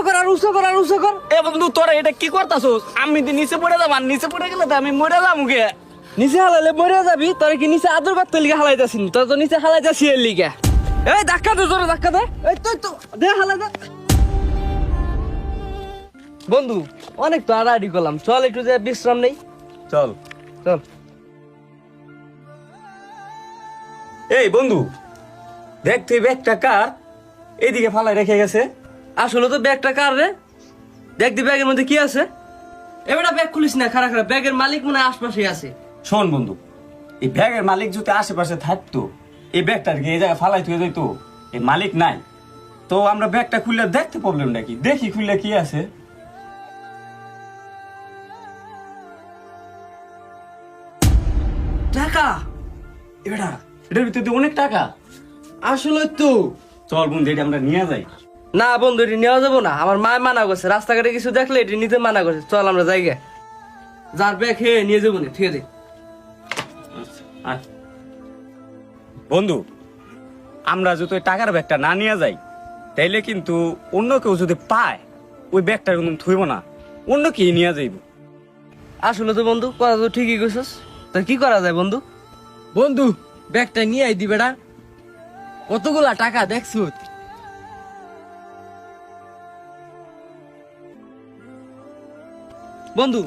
কর আর উঁচু কর আর উঁচু কর। এ বন্ধু তোরা এটা কি করতাছস? আমি তো নিচে পড়ে যাবো, আর নিচে পড়ে গেলে তো আমি মরে যাবো গে। নিচে হালালে মরে যাবি, তোর কি নিচে আদর করতে লিগে হালাইতাছিস? তোর তো নিচে হালাইতাছি এর লিগে। এই ধাক্কা দে, জোরে ধাক্কা দে। এই তো দে হালাই দে। বন্ধু অনেক তো আড়াআড়ি করলাম, চল একটু যে বিশ্রাম নেই। চল। চল। এই বন্ধু দেখ তুই ব্যাগটা কার এইদিকে ফালাই রেখে গেছে। আসলে তো ব্যাগটা কার রে? দেখ দি ব্যাগের মধ্যে কি আছে। এবারে ব্যাগ খুলিস না, খারাপ খারাপ। ব্যাগের মালিক মনে হয় আশপাশেই আছে। শোন বন্ধু, এই ব্যাগের মালিক যদি আশেপাশে থাকতো, এই ব্যাগটার কি এই জায়গায় ফালাই তুই যাইতো? এই মালিক নাই তো আমরা ব্যাগটা খুললে দেখতে প্রবলেম নাকি? দেখি খুললে কি আছে। টাকা? এটার ভিতরে দিয়ে অনেক টাকা। আসলে তো। চল বন্ধু এটা আমরা নিয়ে যাই। না বন্ধু, এটি নেওয়া যাবো না। আমার মা মানা করছে, রাস্তাঘাটে কিছু দেখলে এটি নিতে মানা করছে। চল আমরা যাই গে। যার ব্যাগ খেয়ে নিয়ে যাবো না, ঠিক আছে? আয়। বন্ধু আমরা যদি ওই টাকার ব্যাগটা না নিয়ে যাই, তাইলে কিন্তু অন্য কেউ যদি পায় ওই ব্যাগটা কিন্তু থইব না, অন্য কি নিয়ে যাইব। আসলে তো বন্ধু কথা তো ঠিকই কইছস। তা কি করা যায় বন্ধু? বন্ধু ব্যাগটা নিয়ে আই দি বেটা। কতগুলা টাকা দেখছ? বন্ধু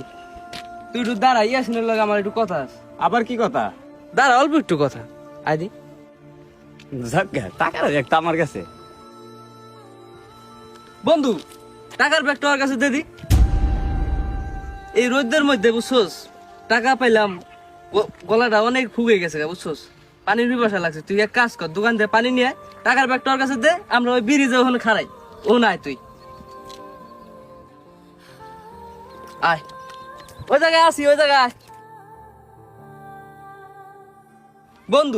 তুই একটু দাঁড়া, ইয়াসিনের লগে আমার একটু কথা আছে। আবার কি কথা? দাঁড়া, অল্প একটু কথা। আইদি। যাক গে, টাকার একটা আমার কাছে। বন্ধু টাকার ব্যাগটা ওর কাছে দে দি। এই রোদের মধ্যে বুঝছস, টাকা পাইলাম, গলাটা অনেক ফুগে গেছে বুঝছস, পানির পিপাসা লাগছে। তুই এক কাজ কর, দোকান থেকে পানি নিয়ে আয়, টাকার ব্যাগটা ওর কাছে দে, আমরা ওই ব্রিজে ওখানে খাড়াই। ও নাই তুই আয়, ওই জায়গায় আসি, ওই জায়গায় আয়। বন্ধু